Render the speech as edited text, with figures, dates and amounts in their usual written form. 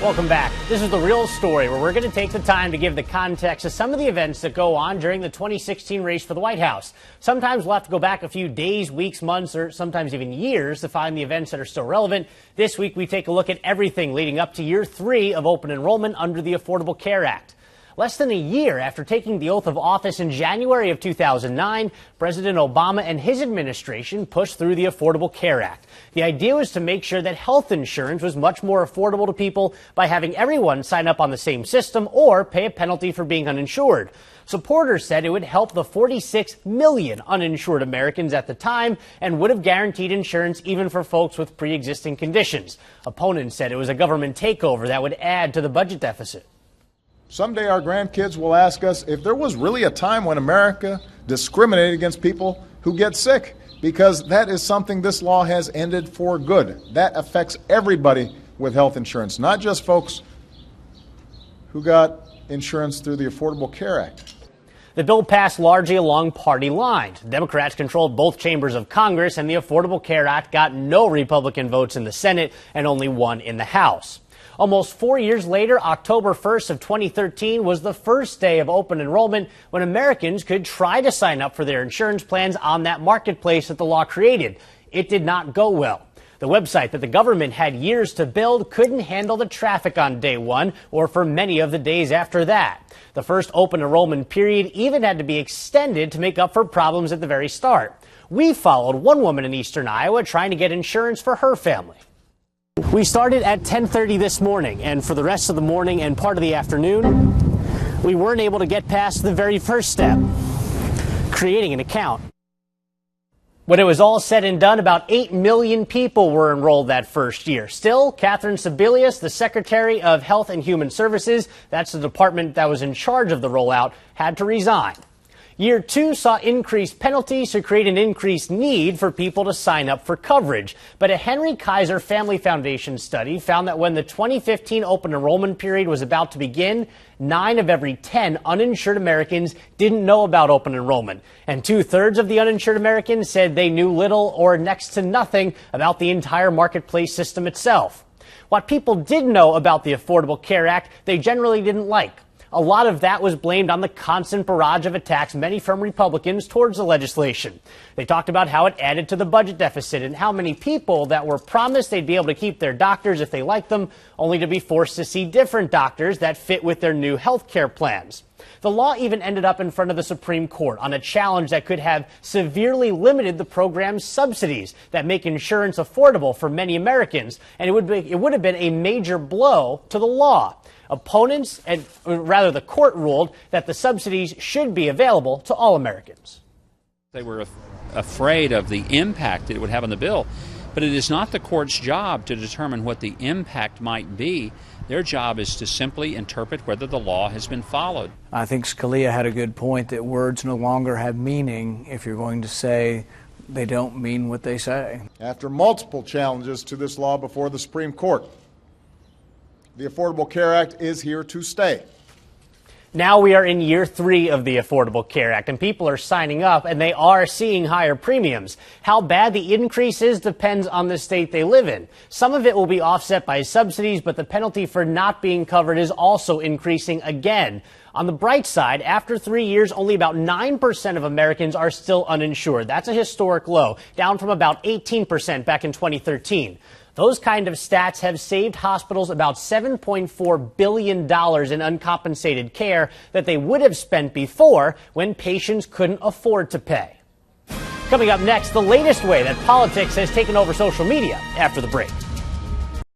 Welcome back. This is The Real Story, where we're going to take the time to give the context to some of the events that go on during the 2016 race for the White House. Sometimes we'll have to go back a few days, weeks, months, or sometimes even years to find the events that are still relevant. This week, we take a look at everything leading up to year 3 of open enrollment under the Affordable Care Act. Less than a year after taking the oath of office in January of 2009, President Obama and his administration pushed through the Affordable Care Act. The idea was to make sure that health insurance was much more affordable to people by having everyone sign up on the same system or pay a penalty for being uninsured. Supporters said it would help the 46 million uninsured Americans at the time and would have guaranteed insurance even for folks with pre-existing conditions. Opponents said it was a government takeover that would add to the budget deficit. Someday our grandkids will ask us if there was really a time when America discriminated against people who get sick, because that is something this law has ended for good. That affects everybody with health insurance, not just folks who got insurance through the Affordable Care Act. The bill passed largely along party lines. Democrats controlled both chambers of Congress, and the Affordable Care Act got no Republican votes in the Senate and only 1 in the House. Almost 4 years later, October 1st of 2013 was the first day of open enrollment when Americans could try to sign up for their insurance plans on that marketplace that the law created. It did not go well. The website that the government had years to build couldn't handle the traffic on day 1 or for many of the days after that. The first open enrollment period even had to be extended to make up for problems at the very start. We followed one woman in eastern Iowa trying to get insurance for her family. We started at 10:30 this morning, and for the rest of the morning and part of the afternoon, we weren't able to get past the very first step, creating an account. When it was all said and done, about 8 million people were enrolled that first year. Still, Catherine Sebelius, the Secretary of Health and Human Services, that's the department that was in charge of the rollout, had to resign. Year 2 saw increased penalties to create an increased need for people to sign up for coverage. But a Henry Kaiser Family Foundation study found that when the 2015 open enrollment period was about to begin, 9 of every 10 uninsured Americans didn't know about open enrollment. And 2/3 of the uninsured Americans said they knew little or next to nothing about the entire marketplace system itself. What people did know about the Affordable Care Act, they generally didn't like. A lot of that was blamed on the constant barrage of attacks, many from Republicans, towards the legislation. They talked about how it added to the budget deficit and how many people that were promised they'd be able to keep their doctors if they liked them, only to be forced to see different doctors that fit with their new health care plans. The law even ended up in front of the Supreme Court on a challenge that could have severely limited the program's subsidies that make insurance affordable for many Americans, and it would have been a major blow to the law. Opponents, and rather the court, ruled that the subsidies should be available to all Americans. They were afraid of the impact that it would have on the bill, but it is not the court's job to determine what the impact might be. Their job is to simply interpret whether the law has been followed. I think Scalia had a good point that words no longer have meaning if you're going to say they don't mean what they say. After multiple challenges to this law before the Supreme Court, the Affordable Care Act is here to stay. Now we are in year 3 of the Affordable Care Act, and people are signing up, and they are seeing higher premiums. How bad the increase is depends on the state they live in. Some of it will be offset by subsidies, but the penalty for not being covered is also increasing again. On the bright side, after 3 years, only about 9% of Americans are still uninsured. That's a historic low, down from about 18% back in 2013. Those kind of stats have saved hospitals about $7.4 billion in uncompensated care that they would have spent before when patients couldn't afford to pay. Coming up next, the latest way that politics has taken over social media after the break.